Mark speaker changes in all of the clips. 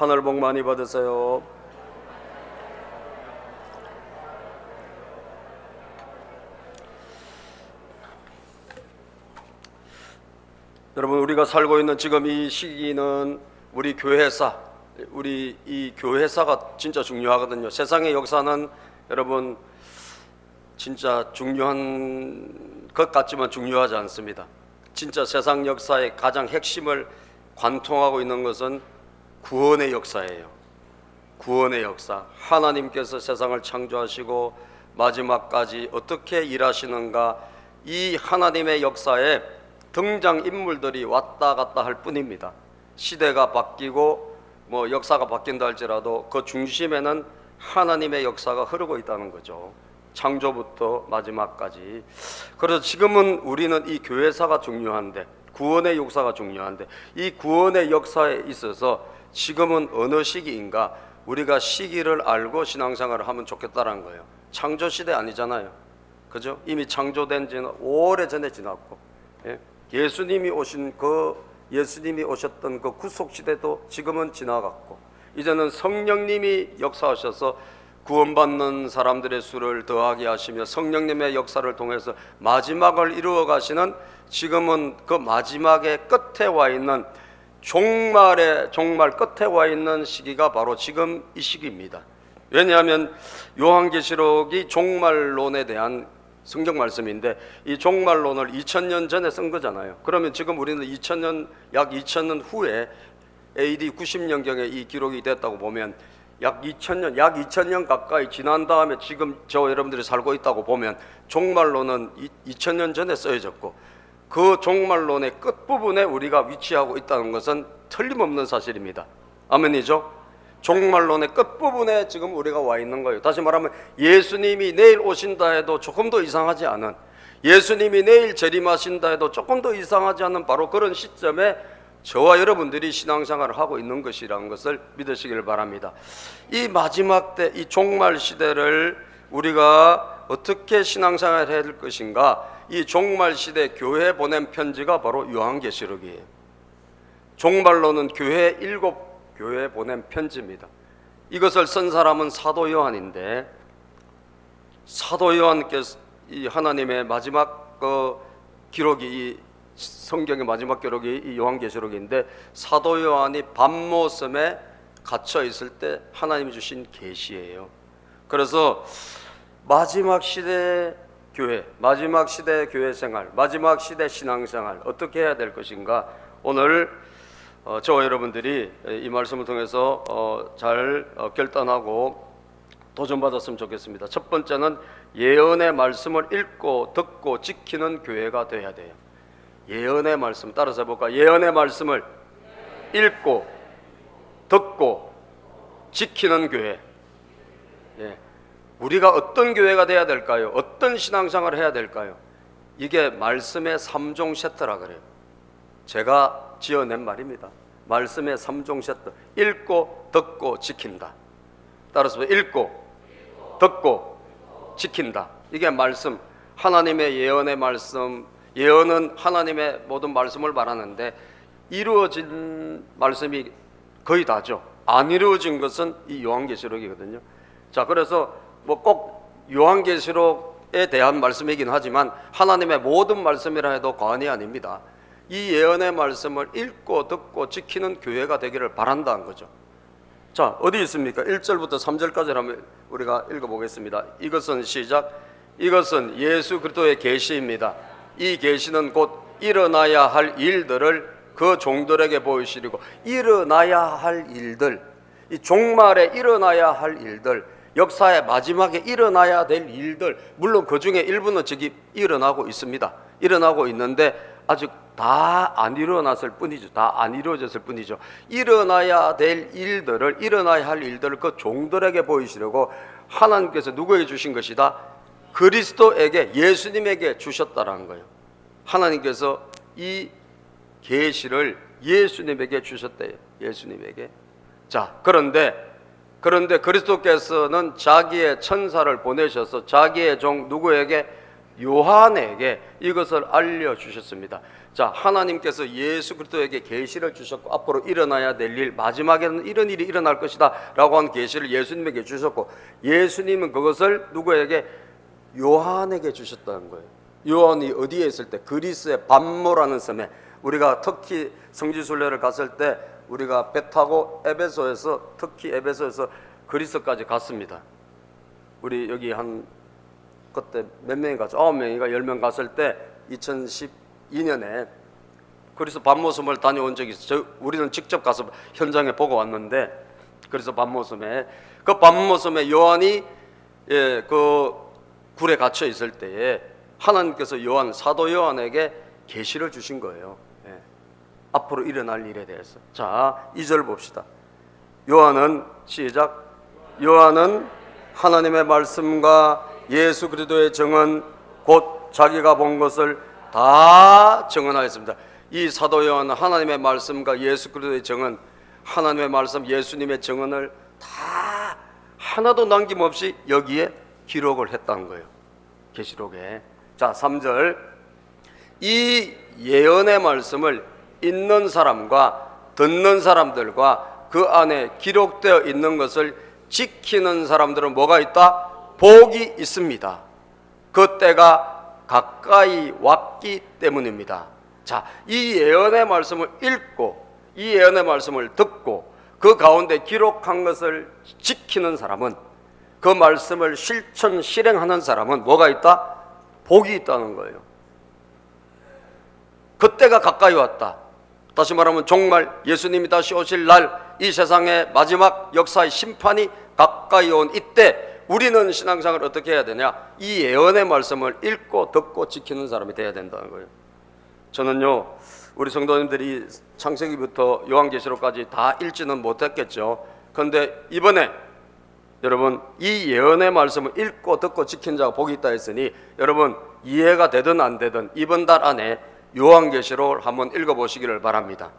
Speaker 1: 하늘 복 많이 받으세요. 여러분, 우리가 살고 있는 지금 이 시기는 우리 교회사, 우리 이 교회사가 진짜 중요하거든요. 세상의 역사는 여러분 진짜 중요한 것 같지만 중요하지 않습니다. 진짜 세상 역사의 가장 핵심을 관통하고 있는 것은 구원의 역사예요. 구원의 역사. 하나님께서 세상을 창조하시고 마지막까지 어떻게 일하시는가, 이 하나님의 역사에 등장인물들이 왔다 갔다 할 뿐입니다. 시대가 바뀌고 역사가 바뀐다 할지라도 그 중심에는 하나님의 역사가 흐르고 있다는 거죠. 창조부터 마지막까지. 그래서 지금은 우리는 이 교회사가 중요한데, 구원의 역사가 중요한데, 이 구원의 역사에 있어서 지금은 어느 시기인가, 우리가 시기를 알고 신앙생활을 하면 좋겠다라는 거예요. 창조시대 아니잖아요. 그죠? 이미 창조된 지는 오래전에 지났고, 예수님이 오셨던 그 구속시대도 지금은 지나갔고, 이제는 성령님이 역사하셔서 구원받는 사람들의 수를 더하게 하시며 성령님의 역사를 통해서 마지막을 이루어 가시는, 지금은 그 마지막의 끝에 와 있는, 종말 끝에 와 있는 시기가 바로 지금 이 시기입니다. 왜냐하면 요한계시록이 종말론에 대한 성경 말씀인데, 이 종말론을 2000년 전에 쓴 거잖아요. 그러면 지금 우리는 약 2000년 후에 AD 90년경에 이 기록이 됐다고 보면 약 2000년 가까이 지난 다음에 지금 여러분들이 살고 있다고 보면 종말론은 2000년 전에 쓰여졌고, 그 종말론의 끝부분에 우리가 위치하고 있다는 것은 틀림없는 사실입니다. 아멘이죠? 종말론의 끝부분에 지금 우리가 와 있는 거예요. 다시 말하면 예수님이 내일 오신다 해도 조금도 이상하지 않은, 예수님이 내일 재림하신다 해도 조금 더 이상하지 않은 바로 그런 시점에 저와 여러분들이 신앙생활을 하고 있는 것이라는 것을 믿으시길 바랍니다. 이 마지막 때, 이 종말 시대를 우리가 어떻게 신앙생활을 해야 될 것인가, 이 종말 시대 교회에 보낸 편지가 바로 요한계시록이에요. 종말론은 일곱 교회에 보낸 편지입니다. 이것을 쓴 사람은 사도 요한인데, 사도 요한께서 이 하나님의 마지막 기록이, 이 성경의 마지막 기록이 이 요한계시록인데, 사도 요한이 밤모섬에 갇혀 있을 때 하나님이 주신 계시예요. 그래서 마지막 시대 교회, 마지막 시대 교회 생활, 마지막 시대 신앙생활 어떻게 해야 될 것인가, 오늘 저와 여러분들이 이 말씀을 통해서 잘 결단하고 도전받았으면 좋겠습니다. 첫 번째는 예언의 말씀을 읽고 듣고 지키는 교회가 되어야 돼요. 예언의 말씀 따라서 해볼까요? 예언의 말씀을 읽고 듣고 지키는 교회. 우리가 어떤 교회가 돼야 될까요? 어떤 신앙생활을 해야 될까요? 이게 말씀의 3종 세트라 그래요. 제가 지어낸 말입니다. 말씀의 3종 세트. 읽고 듣고 지킨다. 따라서 읽고 듣고 지킨다. 이게 말씀, 하나님의 예언의 말씀. 예언은 하나님의 모든 말씀을 말하는데 이루어진 말씀이 거의 다죠. 안 이루어진 것은 이 요한계시록이거든요. 자, 그래서 꼭 요한계시록에 대한 말씀이긴 하지만 하나님의 모든 말씀이라 해도 과언이 아닙니다. 이 예언의 말씀을 읽고 듣고 지키는 교회가 되기를 바란다는 거죠. 자, 어디 있습니까? 1절부터 3절까지 한번 우리가 읽어보겠습니다. 이것은 시작. 이것은 예수 그리스도의 계시입니다. 이 계시는 곧 일어나야 할 일들을 그 종들에게 보이시리고, 일어나야 할 일들, 이 종말에 일어나야 할 일들, 역사의 마지막에 일어나야 될 일들, 물론 그 중에 일부는 지금 일어나고 있습니다. 일어나고 있는데 아직 다 안 일어났을 뿐이죠. 다 안 이루어졌을 뿐이죠. 일어나야 될 일들을, 일어나야 할 일들을 그 종들에게 보이시려고 하나님께서 누구에게 주신 것이다? 그리스도에게, 예수님에게 주셨다라는 거예요. 하나님께서 이 계시를 예수님에게 주셨대요. 예수님에게. 자, 그런데 그리스도께서는 자기의 천사를 보내셔서 자기의 종 누구에게? 요한에게 이것을 알려주셨습니다. 자, 하나님께서 예수 그리스도에게 계시를 주셨고 앞으로 일어나야 될 일, 마지막에는 이런 일이 일어날 것이다 라고 한 계시를 예수님에게 주셨고, 예수님은 그것을 누구에게? 요한에게 주셨다는 거예요. 요한이 어디에 있을 때? 그리스의 밤모라는 섬에. 우리가 터키 성지순례를 갔을 때 우리가 배 타고 에베소에서, 터키 에베소에서 그리스까지 갔습니다. 우리 여기 한 그때 몇 명이 갔죠? 9명인가 10명 갔을 때 2012년에 그리스 밤모섬을 다녀온 적이 있어요. 우리는 직접 가서 현장에 보고 왔는데, 그래서 밤모섬에, 그 밤모섬에 요한이 그 굴에 갇혀 있을 때에 하나님께서 요한, 사도 요한에게 계시를 주신 거예요. 앞으로 일어날 일에 대해서. 자, 2절 봅시다. 요한은, 시작. 요한은 하나님의 말씀과 예수 그리스도의 증언, 곧 자기가 본 것을 다 증언하였습니다. 이 사도 요한은 하나님의 말씀과 예수 그리스도의 증언, 하나님의 말씀, 예수님의 증언을 다 하나도 남김없이 여기에 기록을 했다는 거예요. 계시록에. 자, 3절. 이 예언의 말씀을 읽는 사람과 듣는 사람들과 그 안에 기록되어 있는 것을 지키는 사람들은 뭐가 있다? 복이 있습니다. 그 때가 가까이 왔기 때문입니다. 자, 이 예언의 말씀을 읽고 이 예언의 말씀을 듣고 그 가운데 기록한 것을 지키는 사람은, 그 말씀을 실천 실행하는 사람은 뭐가 있다? 복이 있다는 거예요. 그때가 가까이 왔다. 다시 말하면 정말 예수님이 다시 오실 날, 이 세상의 마지막 역사의 심판이 가까이 온 이때 우리는 신앙생활을 어떻게 해야 되냐? 이 예언의 말씀을 읽고 듣고 지키는 사람이 돼야 된다는 거예요. 저는요, 우리 성도님들이 창세기부터 요한계시록까지 다 읽지는 못했겠죠. 그런데 이번에 여러분, 이 예언의 말씀을 읽고 듣고 지킨 자가 복이 있다 했으니, 여러분 이해가 되든 안 되든 이번 달 안에 요한계시록을 한번 읽어보시기를 바랍니다.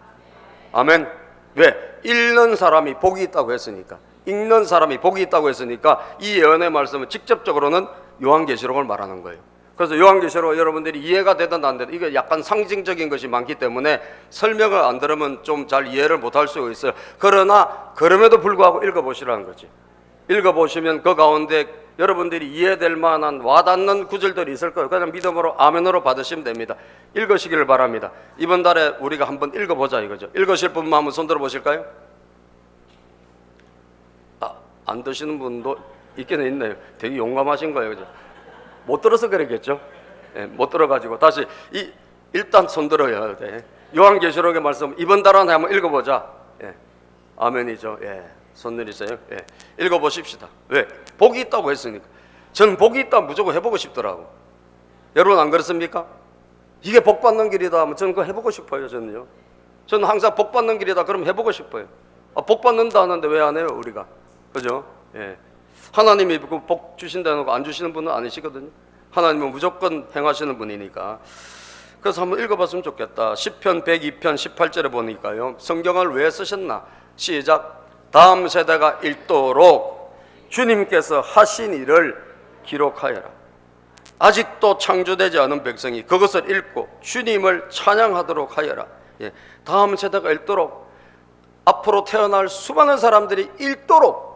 Speaker 1: 아멘. 왜? 읽는 사람이 복이 있다고 했으니까, 읽는 사람이 복이 있다고 했으니까 이 예언의 말씀은 직접적으로는 요한계시록을 말하는 거예요. 그래서 요한계시록 여러분들이 이해가 되든 안 되든, 이게 약간 상징적인 것이 많기 때문에 설명을 안 들으면 좀 잘 이해를 못할 수가 있어요. 그러나 그럼에도 불구하고 읽어보시라는 거지. 읽어보시면 그 가운데 여러분들이 이해될 만한 와닿는 구절들이 있을 거예요. 그냥 믿음으로 아멘으로 받으시면 됩니다. 읽으시기를 바랍니다. 이번 달에 우리가 한번 읽어보자 이거죠. 읽으실 분만 한번 손 들어보실까요? 안 드시는 분도 있긴 있네요. 되게 용감하신 거예요, 그죠? 못 들어서 그랬겠죠? 못 들어가지고 다시 일단 손 들어야 돼. 요한계시록의 말씀 이번 달 안에 한번 읽어보자. 아멘이죠. 손 내리세요. 읽어보십시다. 왜? 복이 있다고 했으니까. 저는 복이 있다면 무조건 해보고 싶더라고. 여러분 안 그렇습니까? 이게 복 받는 길이다 하면 저는 그거 해보고 싶어요. 저는요. 저는 항상 복 받는 길이다 그러면 해보고 싶어요. 복 받는다 하는데 왜 안 해요 우리가? 그죠? 하나님이 복 주신다는 거 안 주시는 분은 아니시거든요. 하나님은 무조건 행하시는 분이니까. 그래서 한번 읽어봤으면 좋겠다. 시편 102편 18절에 보니까요, 성경을 왜 쓰셨나? 시작. 다음 세대가 읽도록 주님께서 하신 일을 기록하여라. 아직도 창조되지 않은 백성이 그것을 읽고 주님을 찬양하도록 하여라. 다음 세대가 읽도록, 앞으로 태어날 수많은 사람들이 읽도록,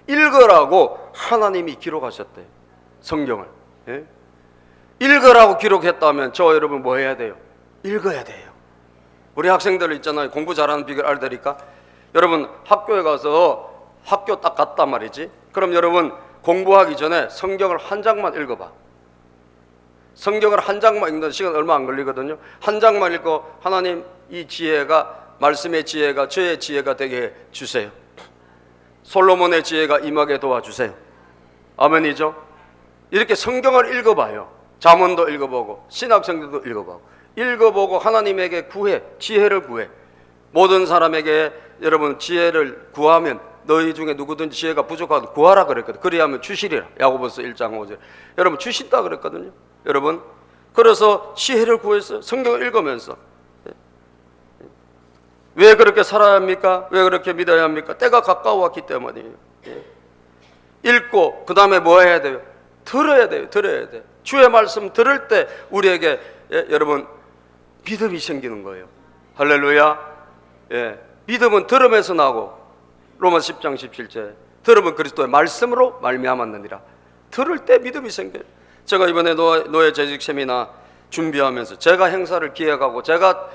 Speaker 1: 읽으라고 하나님이 기록하셨대요. 성경을. 읽으라고 기록했다면 저 여러분 뭐 해야 돼요? 읽어야 돼요. 우리 학생들 있잖아요. 공부 잘하는 비결 알다니까. 여러분 학교에 가서 학교 딱 갔단 말이지. 그럼 여러분 공부하기 전에 성경을 한 장만 읽어봐. 성경을 한 장만 읽는 시간 얼마 안 걸리거든요. 한 장만 읽고, 하나님 이 지혜가, 말씀의 지혜가 저의 지혜가 되게 해주세요. 솔로몬의 지혜가 임하게 도와주세요. 아멘이죠. 이렇게 성경을 읽어봐요. 잠언도 읽어보고 신학성경도 읽어보고 하나님에게 구해, 지혜를 구해. 모든 사람에게 여러분 지혜를 구하면, 너희 중에 누구든지 지혜가 부족하다 구하라 그랬거든. 그리하면 주시리라. 야고보서 1장 5절. 여러분 주신다 그랬거든요. 여러분, 그래서 지혜를 구해서 성경을 읽으면서. 왜 그렇게 살아야 합니까? 왜 그렇게 믿어야 합니까? 때가 가까워왔기 때문이에요. 읽고 그 다음에 뭐 해야 돼요? 들어야 돼요. 주의 말씀 들을 때 우리에게 여러분 믿음이 생기는 거예요. 할렐루야. 예, 믿음은 들음에서 나고 로마서 10장 17절 들음은 그리스도의 말씀으로 말미암았느니라. 들을 때 믿음이 생겨요. 제가 이번에 노예 재직 세미나 준비하면서 제가 행사를 기획하고 제가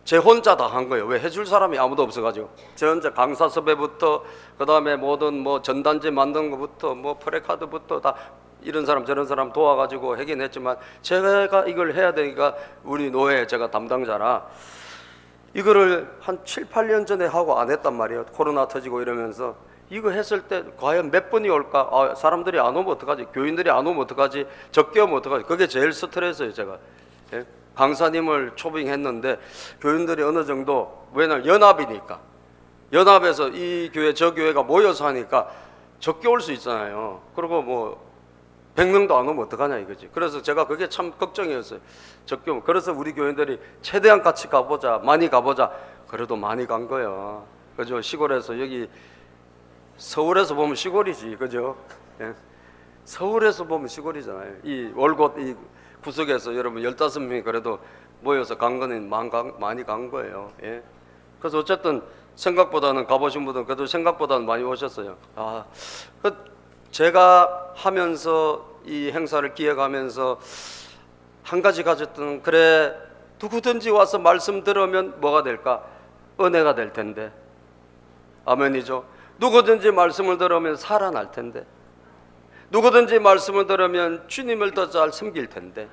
Speaker 1: 제 혼자 다 한 거예요. 왜? 해줄 사람이 아무도 없어가지고 제 혼자 강사 섭외부터 그 다음에 모든 뭐 전단지 만드는 것부터 뭐 프레카드부터 다 이런 사람 저런 사람 도와가지고 하긴 했지만 제가 이걸 해야 되니까 우리 노예 제가 담당자라 이거를 한 7, 8년 전에 하고 안 했단 말이에요. 코로나 터지고 이러면서 이거 했을 때 과연 몇 분이 올까? 아, 사람들이 안 오면 어떡하지? 교인들이 안 오면 어떡하지? 적게 오면 어떡하지? 그게 제일 스트레스예요. 제가 강사님을 초빙했는데 교인들이 어느 정도, 왜냐면 연합이니까 연합에서 이 교회 저 교회가 모여서 하니까 적게 올 수 있잖아요. 그리고 뭐 100명도 안 오면 어떡하냐 이거지. 그래서 제가 그게 참 걱정이었어요. 적게 오면. 그래서 우리 교인들이 최대한 같이 가보자, 많이 가보자. 그래도 많이 간 거예요. 그죠? 시골에서 여기 서울에서 보면 시골이지, 그죠? 예. 서울에서 보면 시골이잖아요. 이 월곶 이 구석에서 여러분 15명이 그래도 모여서 간 거는 많이 간 거예요. 예. 그래서 어쨌든 생각보다는 가보신 분들은 그래도 생각보다는 많이 오셨어요. 제가 하면서 이 행사를 기획하면서 한 가지 가졌던, 그래 누구든지 와서 말씀 들으면 뭐가 될까? 은혜가 될 텐데. 아멘이죠. 누구든지 말씀을 들으면 살아날 텐데, 누구든지 말씀을 들으면 주님을 더 잘 섬길 텐데,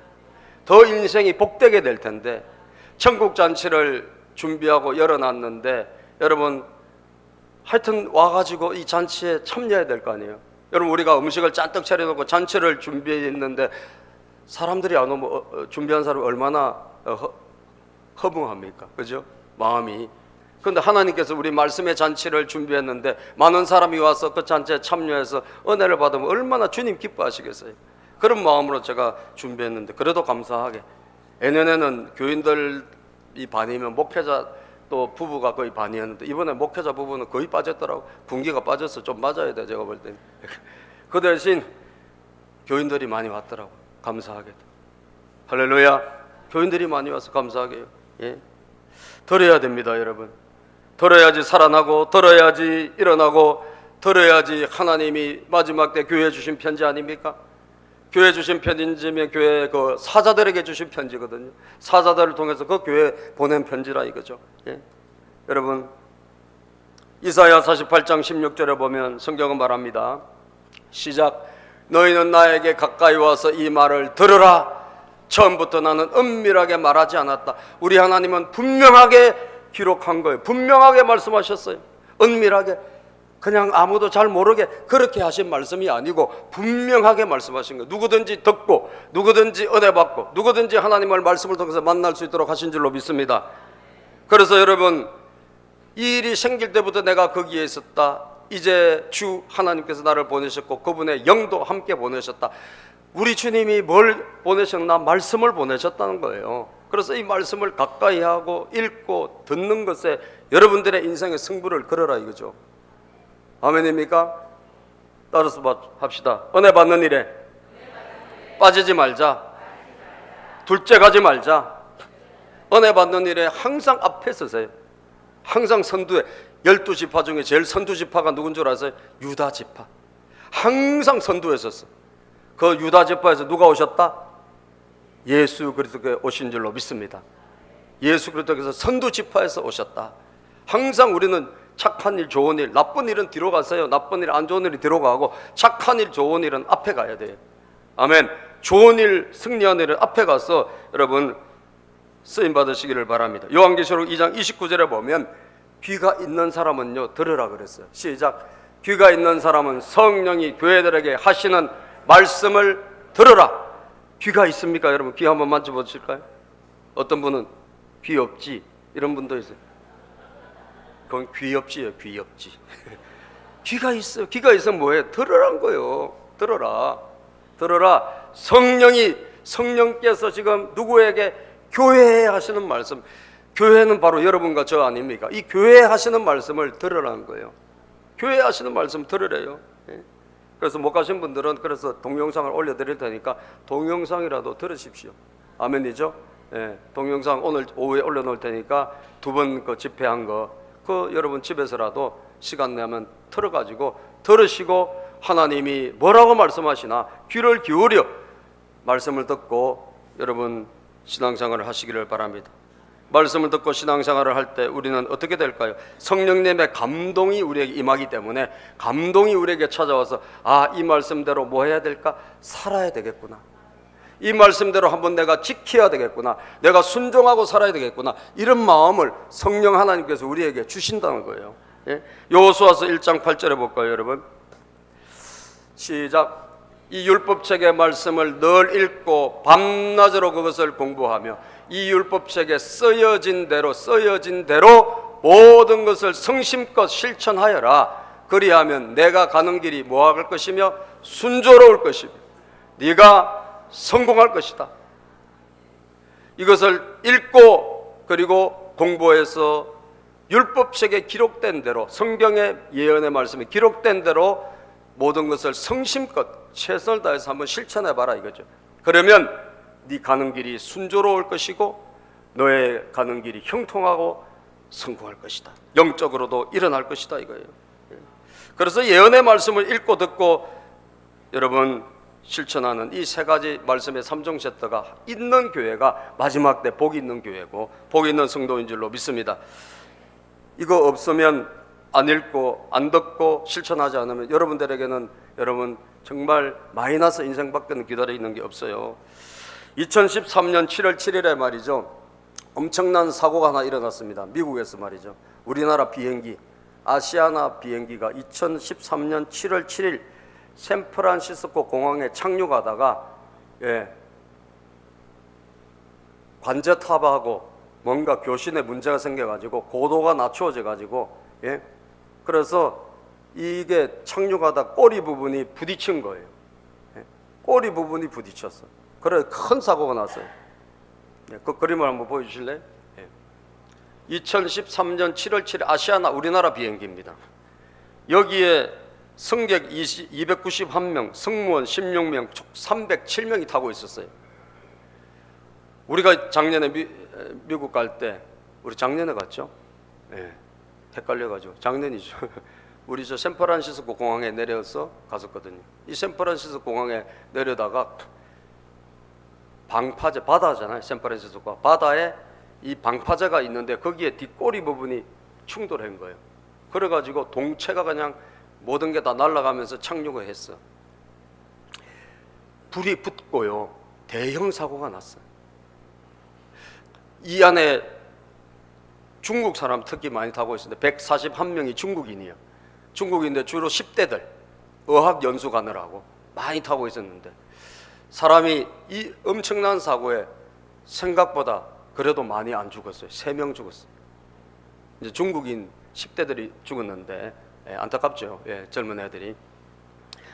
Speaker 1: 더 인생이 복되게 될 텐데, 천국 잔치를 준비하고 열어놨는데 여러분 하여튼 와가지고 이 잔치에 참여해야 될 거 아니에요. 여러분 우리가 음식을 잔뜩 차려놓고 잔치를 준비했는데 사람들이 안 오면 준비한 사람이 얼마나 허무합니까? 그죠? 마음이. 그런데 하나님께서 우리 말씀의 잔치를 준비했는데 많은 사람이 와서 그 잔치에 참여해서 은혜를 받으면 얼마나 주님 기뻐하시겠어요. 그런 마음으로 제가 준비했는데 그래도 감사하게 내년에는 교인들이 반이면 목회자 또 부부가 거의 반이었는데 이번에 목회자 부부는 거의 빠졌더라고. 분기가 빠졌어. 좀 맞아야 돼 제가 볼 때는. 그 대신 교인들이 많이 왔더라고. 감사하게도. 할렐루야. 교인들이 많이 와서 감사하게요. 예. 들어야 됩니다 여러분. 들어야지 살아나고, 들어야지 일어나고, 들어야지 하나님이 마지막 때 교회에 주신 편지 아닙니까? 교회 주신 편지면 교회 그 사자들에게 주신 편지거든요. 사자들을 통해서 그 교회 보낸 편지라 이거죠. 예. 여러분 이사야 48장 16절에 보면 성경은 말합니다. 시작. 너희는 나에게 가까이 와서 이 말을 들으라. 처음부터 나는 은밀하게 말하지 않았다. 우리 하나님은 분명하게 기록한 거예요. 분명하게 말씀하셨어요. 은밀하게, 그냥 아무도 잘 모르게 그렇게 하신 말씀이 아니고 분명하게 말씀하신 거예요. 누구든지 듣고 누구든지 은혜 받고 누구든지 하나님의 말씀을 통해서 만날 수 있도록 하신 줄로 믿습니다. 그래서 여러분 이 일이 생길 때부터 내가 거기에 있었다. 이제 주 하나님께서 나를 보내셨고 그분의 영도 함께 보내셨다. 우리 주님이 뭘 보내셨나? 말씀을 보내셨다는 거예요. 그래서 이 말씀을 가까이 하고 읽고 듣는 것에 여러분들의 인생의 승부를 걸어라 이거죠. 아멘입니까? 따라서 합시다. 은혜 받는 일에 빠지지 말자. 둘째 가지 말자. 은혜 받는 일에 항상 앞에 서세요. 항상 선두에. 12지파 중에 제일 선두지파가 누군 줄 아세요? 유다지파. 항상 선두에 섰어. 그 유다지파에서 누가 오셨다? 예수 그리스도께 오신 줄로 믿습니다. 예수 그리스도께서 선두지파에서 오셨다. 항상 우리는 착한 일, 좋은 일, 나쁜 일은 뒤로 가세요. 나쁜 일, 안 좋은 일이 뒤로 가고 착한 일, 좋은 일은 앞에 가야 돼요. 아멘. 좋은 일, 승리한 일은 앞에 가서 여러분 쓰임 받으시기를 바랍니다. 요한계시록 2장 29절에 보면 귀가 있는 사람은요 들으라 그랬어요. 시작. 귀가 있는 사람은 성령이 교회들에게 하시는 말씀을 들으라. 귀가 있습니까 여러분? 귀 한번 만져보실까요? 어떤 분은 귀 없지 이런 분도 있어요. 그건 귀엽지예요. 귀엽지. 귀가 있어요. 귀가 있으면 뭐해? 들으란 거예요. 들어라. 들어라. 성령께서 지금 누구에게? 교회에 하시는 말씀. 교회는 바로 여러분과 저 아닙니까? 이 교회에 하시는 말씀을 들으라는 거예요. 교회에 하시는 말씀 들으래요. 그래서 못 가신 분들은 그래서 동영상을 올려드릴 테니까 동영상이라도 들으십시오. 아멘이죠? 예, 동영상 오늘 오후에 올려놓을 테니까 2번 그 집회한 거, 그 여러분 집에서라도 시간 내면 틀어가지고 들으시고 하나님이 뭐라고 말씀하시나 귀를 기울여 말씀을 듣고 여러분 신앙생활을 하시기를 바랍니다. 말씀을 듣고 신앙생활을 할 때 우리는 어떻게 될까요? 성령님의 감동이 우리에게 임하기 때문에, 감동이 우리에게 찾아와서 아, 이 말씀대로 뭐 해야 될까? 살아야 되겠구나. 이 말씀대로 한번 내가 지켜야 되겠구나. 내가 순종하고 살아야 되겠구나. 이런 마음을 성령 하나님께서 우리에게 주신다는 거예요. 예? 여호수아서 1장 8절에 볼까요, 여러분? 시작. 이 율법책의 말씀을 늘 읽고 밤낮으로 그것을 공부하며 이 율법책에 쓰여진 대로 모든 것을 성심껏 실천하여라. 그리하면 내가 가는 길이 뭐할 것이며 순조로울 것이며 네가 성공할 것이다. 이것을 읽고 그리고 공부해서 율법책에 기록된 대로, 성경의 예언의 말씀에 기록된 대로 모든 것을 성심껏 최선을 다해서 한번 실천해봐라 이거죠. 그러면 네 가는 길이 순조로울 것이고 너의 가는 길이 형통하고 성공할 것이다. 영적으로도 일어날 것이다 이거예요. 그래서 예언의 말씀을 읽고 듣고 여러분 실천하는 이 세 가지 말씀의 3종 세트가 있는 교회가 마지막 때 복이 있는 교회고 복이 있는 성도인 줄로 믿습니다. 이거 없으면 안 읽고 안 듣고 실천하지 않으면 여러분들에게는 여러분 정말 마이너스 인생밖에 기다려 있는 게 없어요. 2013년 7월 7일에 말이죠, 엄청난 사고가 하나 일어났습니다. 미국에서 말이죠. 우리나라 비행기 아시아나 비행기가 2013년 7월 7일 샌프란시스코 공항에 착륙하다가 관제 타박하고 뭔가 교신에 문제가 생겨가지고 고도가 낮추어져 가지고 그래서 이게 착륙하다 꼬리 부분이 부딪힌 거예요. 꼬리 부분이 부딪혔어. 그래 큰 사고가 났어요. 그 그림을 한번 보여주실래요? 2013년 7월 7일 아시아나 우리나라 비행기입니다. 여기에 승객 291명, 승무원 16명, 총 307명이 타고 있었어요. 우리가 작년에 미국 갈 때, 우리 작년에 갔죠? 헷갈려가지고 작년이죠. 우리 저 샌프란시스코 공항에 내려서 갔었거든요. 이 샌프란시스코 공항에 내려다가 방파제, 바다잖아요. 샌프란시스코 바다에 이 방파제가 있는데 거기에 뒷꼬리 부분이 충돌한 거예요. 그래가지고 동체가 그냥 모든 게 다 날아가면서 착륙을 했어. 불이 붙고요, 대형 사고가 났어요. 이 안에 중국 사람 특히 많이 타고 있었는데 141명이 중국인이에요. 중국인데 주로 10대들 어학 연수 가느라고 많이 타고 있었는데 사람이 이 엄청난 사고에 생각보다 그래도 많이 안 죽었어요. 3명 죽었어요. 이제 중국인 10대들이 죽었는데 안타깝죠. 젊은 애들이.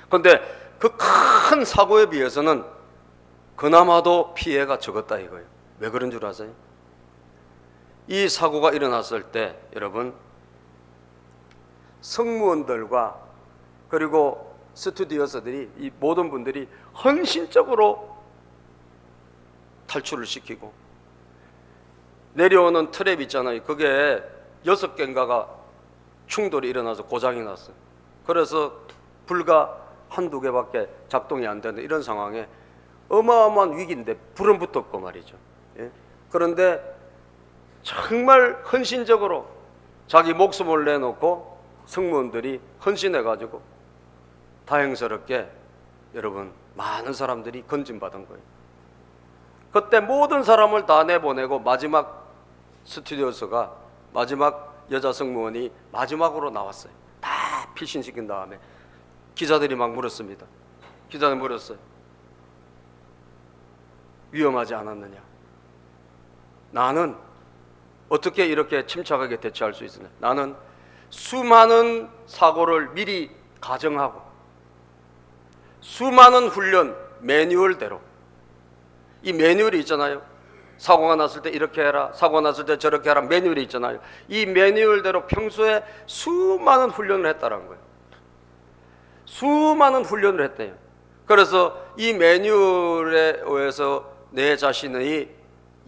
Speaker 1: 그런데 그 큰 사고에 비해서는 그나마도 피해가 적었다 이거예요. 왜 그런 줄 아세요? 이 사고가 일어났을 때 여러분 승무원들과 그리고 스튜디오스들이 이 모든 분들이 헌신적으로 탈출을 시키고 내려오는 트랩 있잖아요. 그게 6개인가가 충돌이 일어나서 고장이 났어요. 그래서 불과 한두 개밖에 작동이 안 되는 이런 상황에 어마어마한 위기인데 불은 붙었고 말이죠. 그런데 정말 헌신적으로 자기 목숨을 내놓고 승무원들이 헌신해가지고 다행스럽게 여러분 많은 사람들이 건진받은 거예요. 그때 모든 사람을 다 내보내고 마지막 스튜디오스가 마지막 여자 승무원이 마지막으로 나왔어요. 다 피신시킨 다음에 기자들이 막 물었습니다. 기자들 물었어요. 위험하지 않았느냐? 나는 어떻게 이렇게 침착하게 대처할 수 있으냐? 나는 수많은 사고를 미리 가정하고 수많은 훈련 매뉴얼대로, 이 매뉴얼이 있잖아요. 사고가 났을 때 이렇게 해라, 사고가 났을 때 저렇게 해라, 매뉴얼이 있잖아요. 이 매뉴얼대로 평소에 수많은 훈련을 했다는 거예요. 수많은 훈련을 했대요. 그래서 이 매뉴얼에 의해서 내 자신의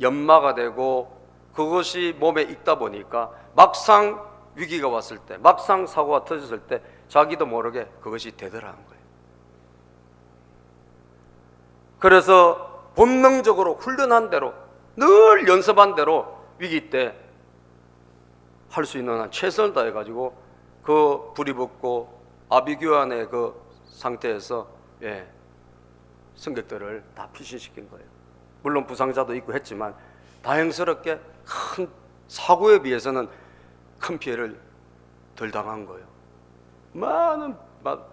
Speaker 1: 연마가 되고 그것이 몸에 있다 보니까 막상 위기가 왔을 때, 막상 사고가 터졌을 때 자기도 모르게 그것이 되더라는 거예요. 그래서 본능적으로 훈련한 대로, 늘 연습한 대로 위기 때 할 수 있는 한 최선을 다해가지고 그 불이 붙고 아비규환의 그 상태에서 승객들을 다 피신시킨 거예요. 물론 부상자도 있고 했지만 다행스럽게 큰 사고에 비해서는 큰 피해를 덜 당한 거예요. 많은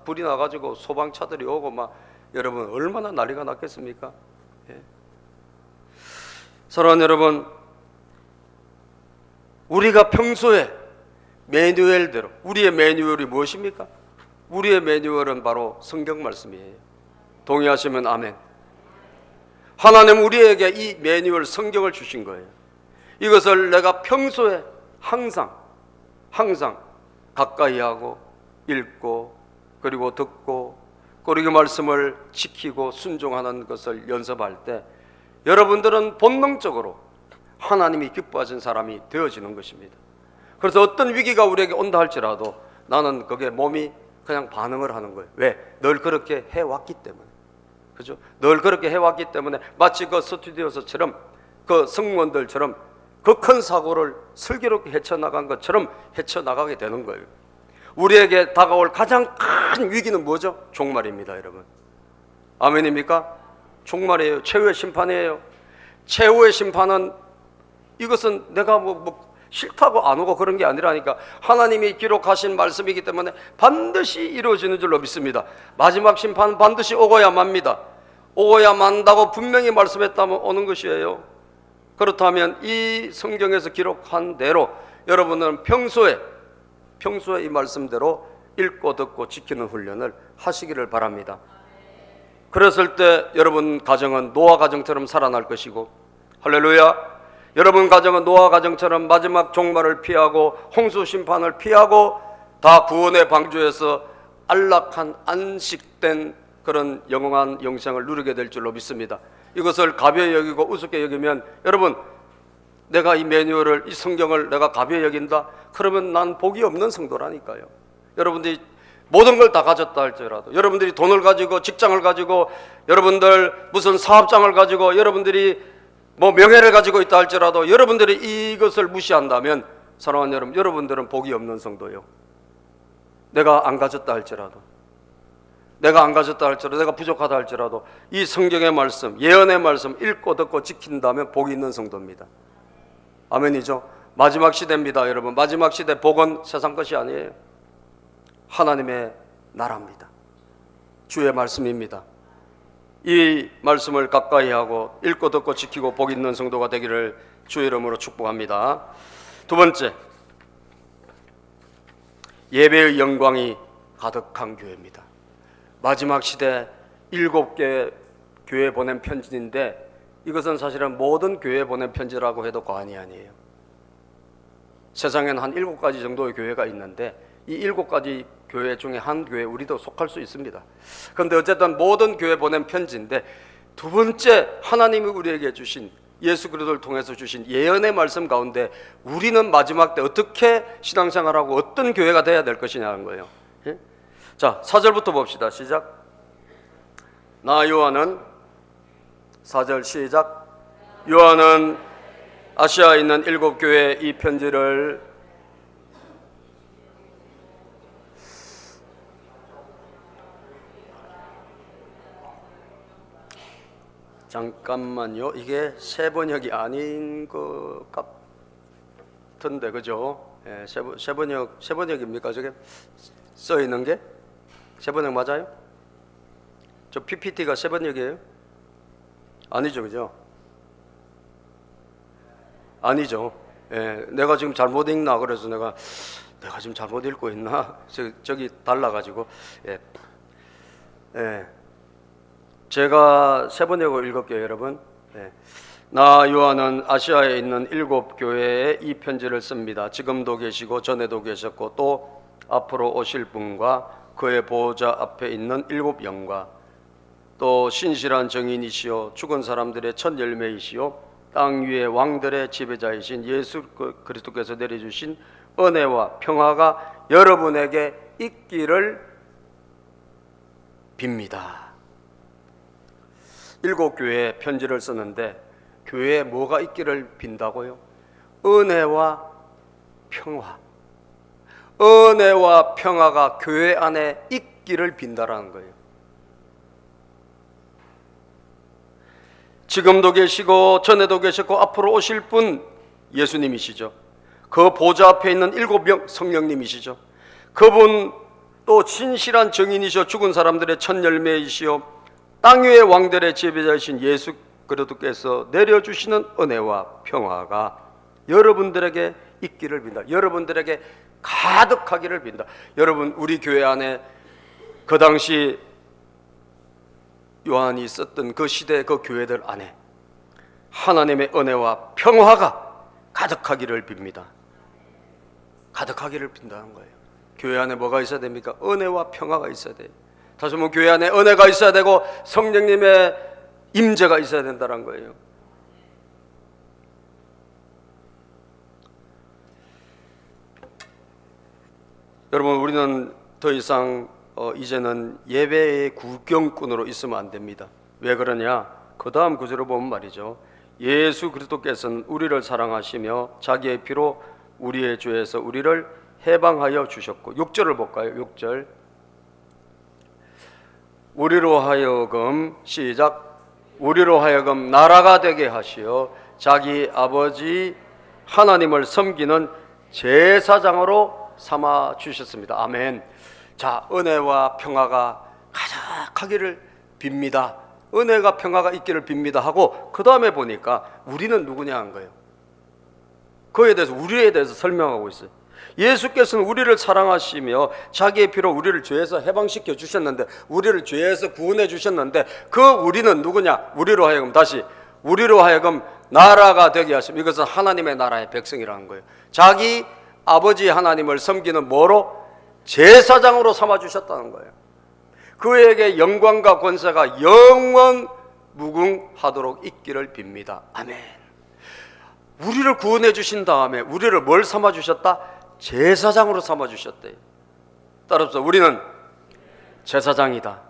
Speaker 1: 불이 나가지고 소방차들이 오고 여러분 얼마나 난리가 났겠습니까? 사랑하는 여러분, 우리가 평소에 매뉴얼대로, 우리의 매뉴얼이 무엇입니까? 우리의 매뉴얼은 바로 성경 말씀이에요. 동의하시면 아멘. 하나님 우리에게 이 매뉴얼 성경을 주신 거예요. 이것을 내가 평소에 항상 가까이 하고 읽고 그리고 듣고 그리고 말씀을 지키고 순종하는 것을 연습할 때 여러분들은 본능적으로 하나님이 기뻐하신 사람이 되어지는 것입니다. 그래서 어떤 위기가 우리에게 온다 할지라도 나는 그게 몸이 그냥 반응을 하는 거예요. 왜? 늘 그렇게 해왔기 때문에. 그죠? 늘 그렇게 해왔기 때문에 마치 그 스튜디오서처럼 그 승무원들처럼 그 큰 사고를 슬기롭게 헤쳐나간 것처럼 헤쳐나가게 되는 거예요. 우리에게 다가올 가장 큰 위기는 뭐죠? 종말입니다, 여러분. 아멘입니까? 종말이에요. 최후의 심판이에요. 최후의 심판은 이것은 내가 싫다고 안 오고 그런 게 아니라니까 하나님이 기록하신 말씀이기 때문에 반드시 이루어지는 줄로 믿습니다. 마지막 심판은 반드시 오고야 맙니다. 오고야 만다고 분명히 말씀했다면 오는 것이에요. 그렇다면 이 성경에서 기록한 대로 여러분은 평소에 이 말씀대로 읽고 듣고 지키는 훈련을 하시기를 바랍니다. 그랬을 때 여러분 가정은 노아 가정처럼 살아날 것이고, 할렐루야, 여러분 가정은 노아 가정처럼 마지막 종말을 피하고 홍수 심판을 피하고 다 구원의 방주에서 안락한 안식된 그런 영원한 영생을 누리게 될 줄로 믿습니다. 이것을 가벼이 여기고 우습게 여기면, 여러분 내가 이 매뉴얼을, 이 성경을 내가 가벼이 여긴다? 그러면 난 복이 없는 성도라니까요. 여러분들이 모든 걸 다 가졌다 할지라도, 여러분들이 돈을 가지고 직장을 가지고 여러분들 무슨 사업장을 가지고 여러분들이 명예를 가지고 있다 할지라도 여러분들이 이것을 무시한다면 사랑하는 여러분, 여러분들은 복이 없는 성도요. 내가 안 가졌다 할지라도, 내가 부족하다 할지라도 이 성경의 말씀, 예언의 말씀 읽고 듣고 지킨다면 복이 있는 성도입니다. 아멘이죠. 마지막 시대입니다, 여러분. 마지막 시대 복은 세상 것이 아니에요. 하나님의 나라입니다. 주의 말씀입니다. 이 말씀을 가까이 하고 읽고 듣고 지키고 복 있는 성도가 되기를 주의 이름으로 축복합니다. 두 번째, 예배의 영광이 가득한 교회입니다. 마지막 시대 7개 교회 보낸 편지인데 이것은 사실은 모든 교회에 보낸 편지라고 해도 과언이 아니에요. 세상에는 한 7가지 정도의 교회가 있는데 이 7가지 교회 중에 한 교회 우리도 속할 수 있습니다. 그런데 어쨌든 모든 교회 보낸 편지인데 두 번째, 하나님이 우리에게 주신, 예수 그리스도를 통해서 주신 예언의 말씀 가운데 우리는 마지막 때 어떻게 신앙생활하고 어떤 교회가 돼야 될 것이냐는 거예요. 자, 4절부터 봅시다. 시작. 나 요한은, 4절 시작. 요한은 아시아에 있는 7교회에 이 편지를 잠깐만요. 이게 새 번역이 아닌 것 같은데, 그죠? 예, 새 번역입니까? 저게 써 있는 게 새 번역 맞아요? 저 PPT가 새 번역이에요? 아니죠, 그죠? 아니죠. 예, 내가 지금 잘못 읽나 그래서 내가 지금 잘못 읽고 있나? 저기 달라가지고. 예. 제가 새 번역을 읽을게요, 여러분. 나 요한은 아시아에 있는 7교회에 이 편지를 씁니다. 지금도 계시고 전에도 계셨고 또 앞으로 오실 분과 그의 보호자 앞에 있는 7영과 또 신실한 정인이시오 죽은 사람들의 첫 열매이시오 땅 위의 왕들의 지배자이신 예수 그리스도께서 내려주신 은혜와 평화가 여러분에게 있기를 빕니다. 7교회에 편지를 쓰는데 교회에 뭐가 있기를 빈다고요? 은혜와 평화. 은혜와 평화가 교회 안에 있기를 빈다라는 거예요. 지금도 계시고 전에도 계셨고 앞으로 오실 분 예수님이시죠. 그 보좌 앞에 있는 7명 성령님이시죠. 그분 또 진실한 증인이시오. 죽은 사람들의 첫 열매이시오. 땅 위의 왕들의 지배자이신 예수 그리스도께서 내려주시는 은혜와 평화가 여러분들에게 있기를 빈다. 여러분들에게 가득하기를 빈다. 여러분, 우리 교회 안에 그 당시 요한이 있었던 그 시대 그 교회들 안에 하나님의 은혜와 평화가 가득하기를 빕니다. 가득하기를 빈다는 거예요. 교회 안에 뭐가 있어야 됩니까? 은혜와 평화가 있어야 돼요. 다시 한번 교회 안에 은혜가 있어야 되고 성령님의 임재가 있어야 된다는 거예요. 여러분, 우리는 더 이상 이제는 예배의 구경꾼으로 있으면 안 됩니다. 왜 그러냐? 그 다음 구절을 보면 말이죠. 예수 그리스도께서는 우리를 사랑하시며 자기의 피로 우리의 죄에서 우리를 해방하여 주셨고, 6절을 볼까요? 6절. 우리로 하여금 시작. 우리로 하여금 나라가 되게 하시어 자기 아버지 하나님을 섬기는 제사장으로 삼아 주셨습니다. 아멘. 자, 은혜와 평화가 가득하기를 빕니다. 은혜가 평화가 있기를 빕니다 하고 그 다음에 보니까 우리는 누구냐 한 거예요. 그에 대해서 우리에 대해서 설명하고 있어요. 예수께서는 우리를 사랑하시며 자기의 피로 우리를 죄에서 해방시켜 주셨는데, 우리를 죄에서 구원해 주셨는데, 그 우리는 누구냐? 우리로 하여금, 다시 우리로 하여금 나라가 되게 하시며, 이것은 하나님의 나라의 백성이라는 거예요. 자기 아버지 하나님을 섬기는 뭐로? 제사장으로 삼아 주셨다는 거예요. 그에게 영광과 권세가 영원 무궁하도록 있기를 빕니다. 아멘. 우리를 구원해 주신 다음에 우리를 뭘 삼아 주셨다? 제사장으로 삼아 주셨대요. 따라서 우리는 제사장이다.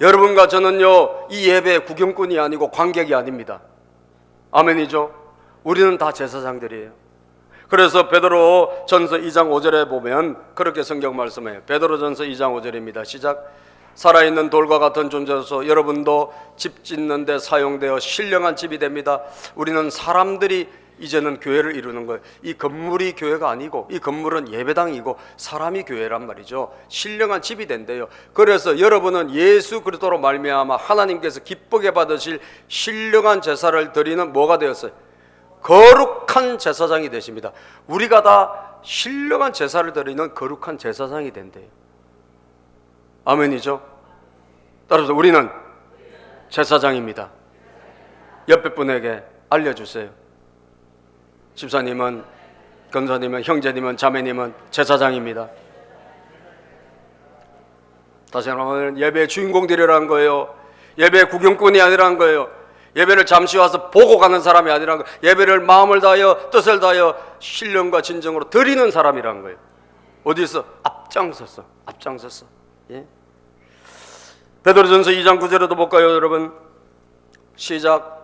Speaker 1: 여러분과 저는요, 이 예배 구경꾼이 아니고 관객이 아닙니다. 아멘이죠? 우리는 다 제사장들이에요. 그래서 베드로 전서 2장 5절에 보면 그렇게 성경 말씀해요. 베드로 전서 2장 5절입니다. 시작. 살아있는 돌과 같은 존재로서 여러분도 집 짓는 데 사용되어 신령한 집이 됩니다. 우리는 사람들이 이제는 교회를 이루는 거예요. 이 건물이 교회가 아니고, 이 건물은 예배당이고 사람이 교회란 말이죠. 신령한 집이 된대요. 그래서 여러분은 예수 그리스도로 말미암아 하나님께서 기쁘게 받으실 신령한 제사를 드리는 뭐가 되었어요? 거룩한 제사장이 되십니다. 우리가 다 신령한 제사를 드리는 거룩한 제사장이 된대요. 아멘이죠? 따라서 우리는 제사장입니다. 옆에 분에게 알려주세요. 집사님은, 권사님은, 형제님은, 자매님은 제사장입니다. 다시 한번, 예배의 주인공들이라는 거예요. 예배의 구경꾼이 아니라는 거예요. 예배를 잠시 와서 보고 가는 사람이 아니라는 거예요. 예배를 마음을 다하여 뜻을 다하여 신령과 진정으로 드리는 사람이라는 거예요. 어디서? 앞장섰어. 예? 베드로전서 2장 9절에도 볼까요, 여러분? 시작.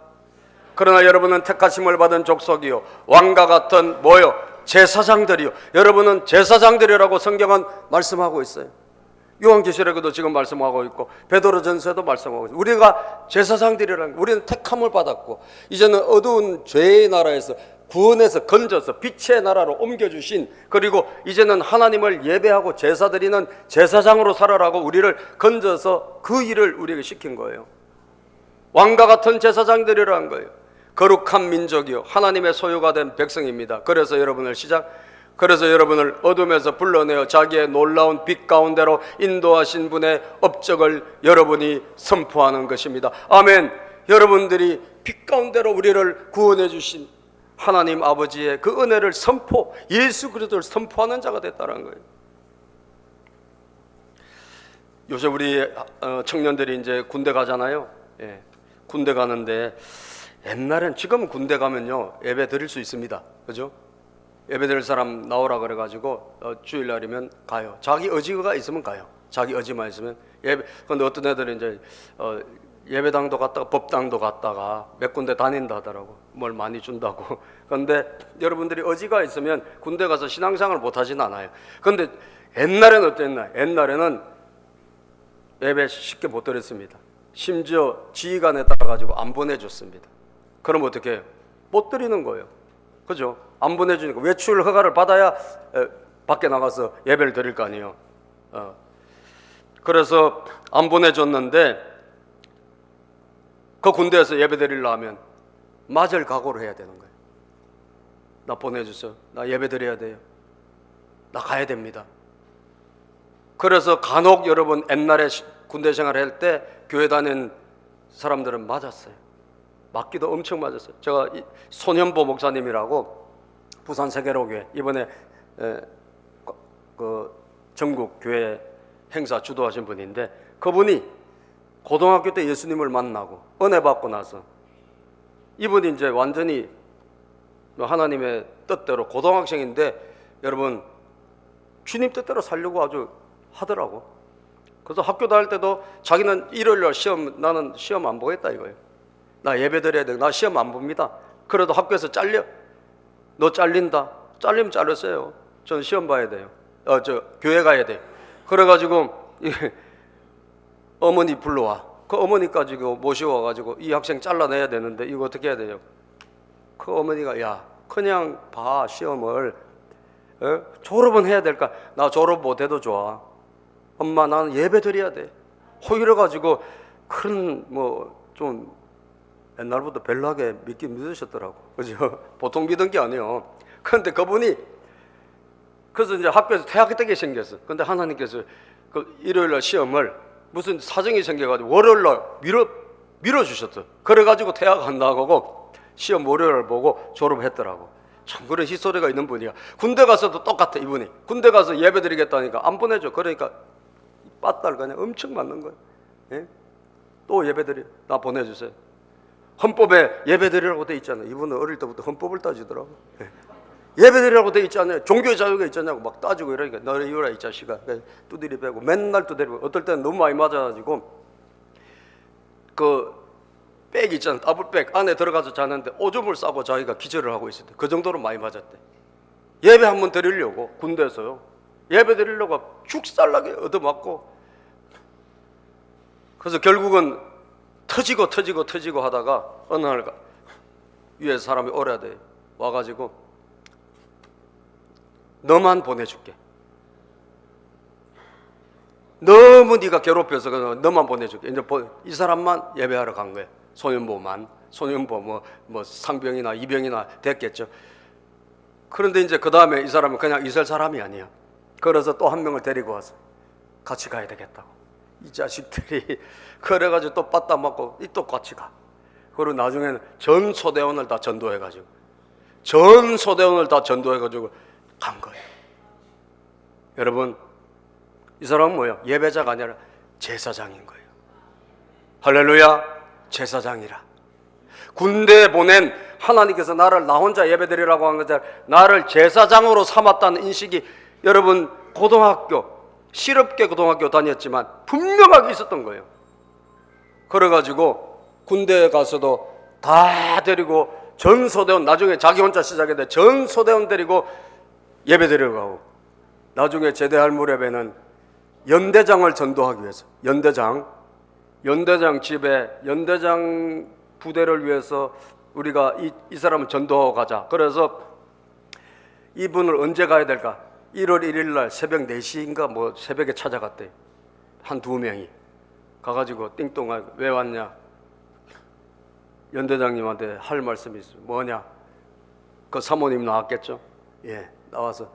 Speaker 1: 그러나 여러분은 택하심을 받은 족속이요 왕과 같은 뭐요? 제사장들이요. 여러분은 제사장들이라고 성경은 말씀하고 있어요. 요한계시록에도 지금 말씀하고 있고 베드로전서에도 말씀하고 있어요. 우리가 제사장들이라는, 우리는 택함을 받았고 이제는 어두운 죄의 나라에서 구원해서 건져서 빛의 나라로 옮겨주신, 그리고 이제는 하나님을 예배하고 제사드리는 제사장으로 살아라고 우리를 건져서 그 일을 우리에게 시킨 거예요. 왕과 같은 제사장들이라는 거예요. 거룩한 민족이요 하나님의 소유가 된 백성입니다. 그래서 여러분을 그래서 여러분을 어둠에서 불러내어 자기의 놀라운 빛 가운데로 인도하신 분의 업적을 여러분이 선포하는 것입니다. 아멘. 여러분들이 빛 가운데로 우리를 구원해 주신 하나님 아버지의 그 은혜를 예수 그리스도를 선포하는 자가 됐다는 거예요. 요새 우리 청년들이 이제 군대 가잖아요. 예. 군대 가는데 옛날엔, 지금은 군대 가면요 예배 드릴 수 있습니다. 그죠? 예배 드릴 사람 나오라 그래가지고 주일날이면 가요. 자기 의지가 있으면 가요. 자기 의지만 있으면 예배. 근데 어떤 애들은 이제 예배당도 갔다가 법당도 갔다가 몇 군데 다닌다 하더라고. 뭘 많이 준다고. 근데 여러분들이 의지가 있으면 군대 가서 신앙생활을 못 하진 않아요. 근데 옛날에는 어땠나? 옛날에는 예배 쉽게 못 드렸습니다. 심지어 지휘관에 따라가지고 안 보내줬습니다. 그럼 어떻게 해요? 못 드리는 거예요. 그죠? 안 보내주니까 외출 허가를 받아야 밖에 나가서 예배를 드릴 거 아니에요. 그래서 안 보내줬는데 그 군대에서 예배 드리려 하면 맞을 각오를 해야 되는 거예요. 나 보내주세요. 나 예배 드려야 돼요. 나 가야 됩니다. 그래서 간혹 여러분 옛날에 군대 생활할 때 교회 다닌 사람들은 맞았어요. 맞기도 엄청 맞았어요. 제가 손현보 목사님이라고 부산 세계로교회 이번에 그 전국 교회 행사 주도하신 분인데, 그분이 고등학교 때 예수님을 만나고 은혜 받고 나서 이분이 이제 완전히 하나님의 뜻대로 고등학생인데 여러분 주님 뜻대로 살려고 아주 하더라고. 그래서 학교 다닐 때도 자기는 일요일날 시험, 나는 시험 안 보겠다 이거예요. 나 예배 드려야 돼. 나 시험 안 봅니다. 그래도 학교에서 잘려. 너 잘린다. 잘리면 잘렸어요. 저는 시험 봐야 돼요. 저 교회 가야 돼. 그래가지고 어머니 불러와. 그 어머니까지 모셔와가지고 이 학생 잘라내야 되는데 이거 어떻게 해야 돼요? 그 어머니가 야 그냥 봐 시험을 졸업은 해야 될까? 나 졸업 못해도 좋아. 엄마 나는 예배 드려야 돼. 이래가지고 큰 좀 옛날부터 별나게 믿으셨더라고. 그죠? 보통 믿은 게 아니에요. 그런데 그분이 그래서 이제 학교에서 퇴학되게 생겼어. 근데 하나님께서 그 일요일날 시험을 무슨 사정이 생겨가지고 월요일날 밀어주셨어. 그래가지고 퇴학 안 나가고 시험 월요일 보고 졸업했더라고. 참 그런 히스토리가 있는 분이야. 군대 가서도 똑같아. 이분이 군대 가서 예배 드리겠다니까 안 보내줘. 그러니까 빠딸 그냥 엄청 맞는 거야. 예? 또 예배 드려. 나 보내주세요. 헌법에 예배 드리라고 돼 있잖아요. 이분은 어릴 때부터 헌법을 따지더라고. 예. 예배 드리라고 돼 있잖아요. 종교의 자유가 있잖냐고 막 따지고 이러니까 너를 이유라 이 자식아. 두드리 패고 맨날 두드리고 어떨 때는 너무 많이 맞아가지고 그 백 있잖아. 더블백 안에 들어가서 자는데 오줌을 싸고 자기가 기절을 하고 있었대. 그 정도로 많이 맞았대. 예배 한번 드리려고 군대에서요. 예배 드리려고 죽살나게 얻어맞고 그래서 결국은 터지고 하다가 어느 날 위에 사람이 오래야 돼. 와가지고 너만 보내줄게. 너무 네가 괴롭혀서 너만 보내줄게. 이제 이 사람만 예배하러 간 거예요. 소년보만. 소년보 뭐 상병이나 이병이나 됐겠죠. 그런데 이제 그 다음에 이 사람은 그냥 있을 사람이 아니야. 그래서 또 한 명을 데리고 와서 같이 가야 되겠다고. 이 자식들이 그래가지고 또 빠따 맞고 또 같이 가. 그리고 나중에는 전 소대원을 다 전도해가지고 간 거예요. 여러분 이 사람은 뭐예요? 예배자가 아니라 제사장인 거예요. 할렐루야. 제사장이라. 군대에 보낸 하나님께서 나를 나 혼자 예배드리라고 한 거잖아요. 나를 제사장으로 삼았다는 인식이 여러분 고등학교 실업계 고등학교 다녔지만 분명하게 있었던 거예요. 그래가지고 군대에 가서도 다 데리고 전소대원 나중에 자기 혼자 시작했는데 전소대원 데리고 예배 드리러 가고 나중에 제대할 무렵에는 연대장을 전도하기 위해서 연대장 집에 연대장 부대를 위해서 우리가 이 사람을 전도하고 가자. 그래서 이분을 언제 가야 될까? 1월 1일 날 새벽 4시인가 뭐 새벽에 찾아갔대. 한 2명이 가가지고 띵동하고 왜 왔냐? 연대장님한테 할 말씀이 있어. 뭐냐? 그 사모님 나왔겠죠? 예, 나와서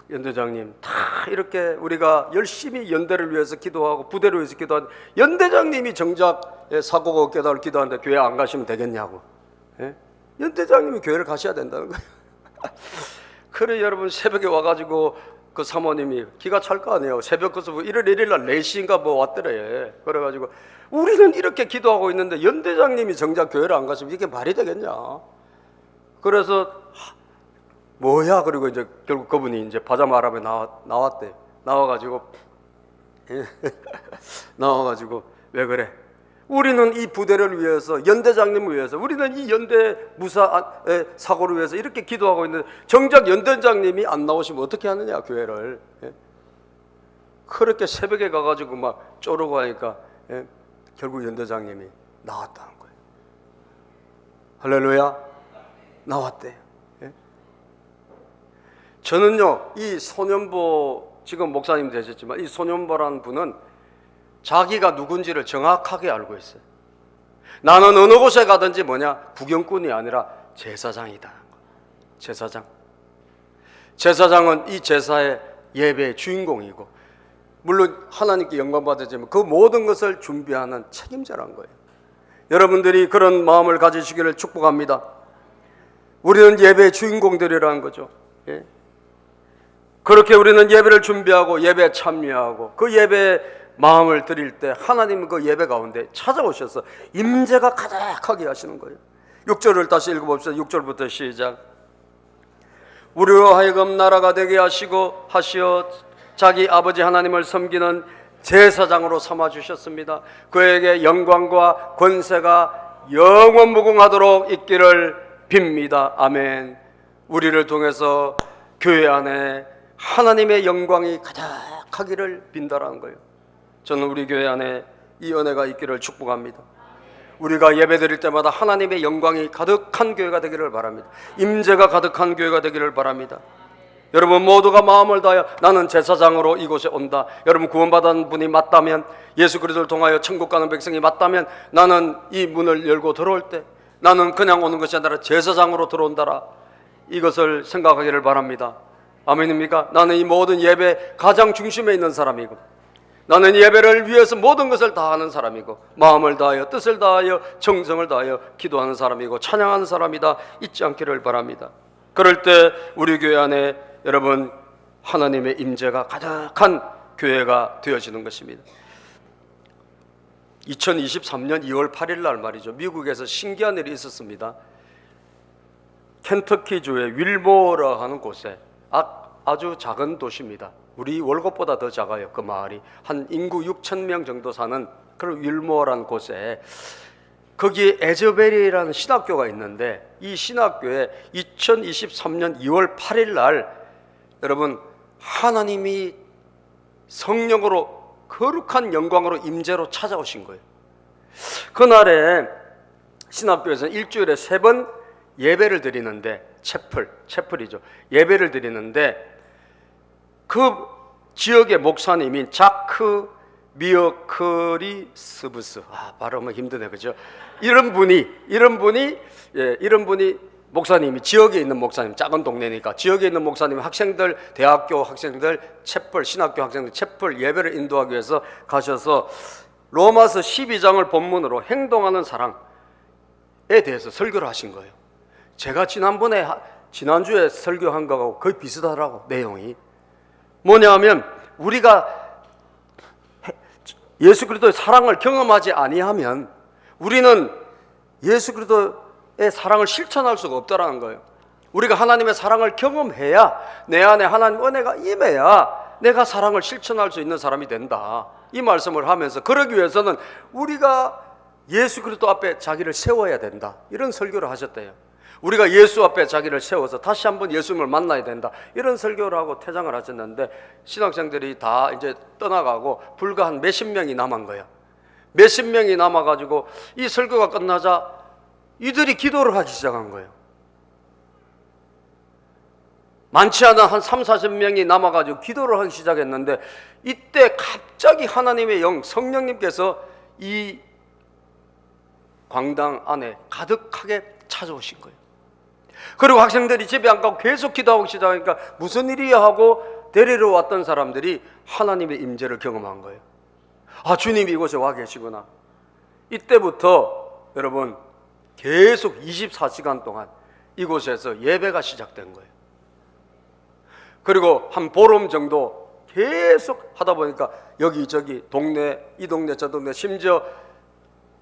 Speaker 1: 연대장님 다 이렇게 우리가 열심히 연대를 위해서 기도하고 부대를 위해서 기도하는데 연대장님이 정작 사고가 없게 해달라고 기도하는데 교회 안 가시면 되겠냐고. 예? 연대장님이 교회를 가셔야 된다는 거예요. 그래 여러분 새벽에 와가지고 그 사모님이 기가 찰 거 아니에요. 새벽 그서 1월 1일 날 4시인가 뭐 왔더래. 그래가지고 우리는 이렇게 기도하고 있는데 연대장님이 정작 교회를 안 갔으면 이게 말이 되겠냐. 그래서 뭐야. 그리고 이제 결국 그분이 이제 파자마람에 나왔대. 나와가지고 왜 그래? 우리는 이 부대를 위해서, 연대장님을 위해서, 우리는 이 연대 무사 사고를 위해서 이렇게 기도하고 있는데 정작 연대장님이 안 나오시면 어떻게 하느냐 교회를. 그렇게 새벽에 가가지고 막 쪼르고 하니까 결국 연대장님이 나왔다는 거예요. 할렐루야. 나왔대. 저는요 이 소년보, 지금 목사님 되셨지만 이 소년보라는 분은 자기가 누군지를 정확하게 알고 있어요. 나는 어느 곳에 가든지 구경꾼이 아니라 제사장이다. 제사장은 이 제사의 예배의 주인공이고, 물론 하나님께 영광 받으지만 그 모든 것을 준비하는 책임자란 거예요. 여러분들이 그런 마음을 가지시기를 축복합니다. 우리는 예배의 주인공들이라는 거죠. 그렇게 우리는 예배를 준비하고 예배에 참여하고 그 예배에 마음을 드릴 때 하나님은 그 예배 가운데 찾아오셔서 임재가 가득하게 하시는 거예요. 6절을 다시 읽어봅시다. 6절부터 시작. 우리로 하여금 나라가 되게 하시고 하시어 자기 아버지 하나님을 섬기는 제사장으로 삼아주셨습니다. 그에게 영광과 권세가 영원무궁하도록 있기를 빕니다. 아멘. 우리를 통해서 교회 안에 하나님의 영광이 가득하기를 빈다라는 거예요. 저는 우리 교회 안에 이 은혜가 있기를 축복합니다. 우리가 예배드릴 때마다 하나님의 영광이 가득한 교회가 되기를 바랍니다. 임재가 가득한 교회가 되기를 바랍니다. 여러분 모두가 마음을 다하여 나는 제사장으로 이곳에 온다. 여러분 구원받은 분이 맞다면, 예수 그리스도를 통하여 천국 가는 백성이 맞다면, 나는 이 문을 열고 들어올 때 나는 그냥 오는 것이 아니라 제사장으로 들어온다라. 이것을 생각하기를 바랍니다. 아멘입니까? 나는 이 모든 예배 가장 중심에 있는 사람이고, 나는 예배를 위해서 모든 것을 다하는 사람이고, 마음을 다하여 뜻을 다하여 정성을 다하여 기도하는 사람이고 찬양하는 사람이다. 잊지 않기를 바랍니다. 그럴 때 우리 교회 안에 여러분 하나님의 임재가 가득한 교회가 되어지는 것입니다. 2023년 2월 8일 날 말이죠, 미국에서 신기한 일이 있었습니다. 켄터키주의 윌모어라 하는 곳에 아주 작은 도시입니다. 우리 월급보다 더 작아요. 그 마을이 한 인구 6,000명 정도 사는 그런 윌모어라는 곳에, 거기에 에저베리라는 신학교가 있는데 이 신학교에 2023년 2월 8일 날 여러분 하나님이 성령으로 거룩한 영광으로 임재로 찾아오신 거예요. 그날에 신학교에서는 일주일에 3번 예배를 드리는데, 채플이죠. 예배를 드리는데 그 지역의 목사님인 자크 미어크리스브스, 발음은 힘드네, 그죠? 이런 분이 목사님이, 지역에 있는 목사님, 작은 동네니까 지역에 있는 목사님이 학생들, 대학교 학생들 채플, 신학교 학생들 채플 예배를 인도하기 위해서 가셔서 로마서 12장을 본문으로 행동하는 사랑에 대해서 설교를 하신 거예요. 제가 지난주에 설교한 거하고 거의 비슷하더라고. 내용이 뭐냐면, 우리가 예수 그리스도의 사랑을 경험하지 아니하면 우리는 예수 그리스도의 사랑을 실천할 수가 없다라는 거예요. 우리가 하나님의 사랑을 경험해야, 내 안에 하나님 은혜가 임해야 내가 사랑을 실천할 수 있는 사람이 된다. 이 말씀을 하면서, 그러기 위해서는 우리가 예수 그리스도 앞에 자기를 세워야 된다. 이런 설교를 하셨대요. 우리가 예수 앞에 자기를 세워서 다시 한번 예수님을 만나야 된다. 이런 설교를 하고 퇴장을 하셨는데, 신학생들이 다 이제 떠나가고 불과 한 몇십 명이 남은 거예요. 몇십 명이 남아가지고 이 설교가 끝나자 이들이 기도를 하기 시작한 거예요. 많지 않은 한 30-40명이 남아가지고 기도를 하기 시작했는데, 이때 갑자기 하나님의 영, 성령님께서 이 광당 안에 가득하게 찾아오신 거예요. 그리고 학생들이 집에 안 가고 계속 기도하기 시작하니까 무슨 일이야 하고 데리러 왔던 사람들이 하나님의 임재를 경험한 거예요. 주님이 이곳에 와 계시구나. 이때부터 여러분 계속 24시간 동안 이곳에서 예배가 시작된 거예요. 그리고 한 보름 정도 계속 하다 보니까 여기저기 동네, 이 동네 저 동네, 심지어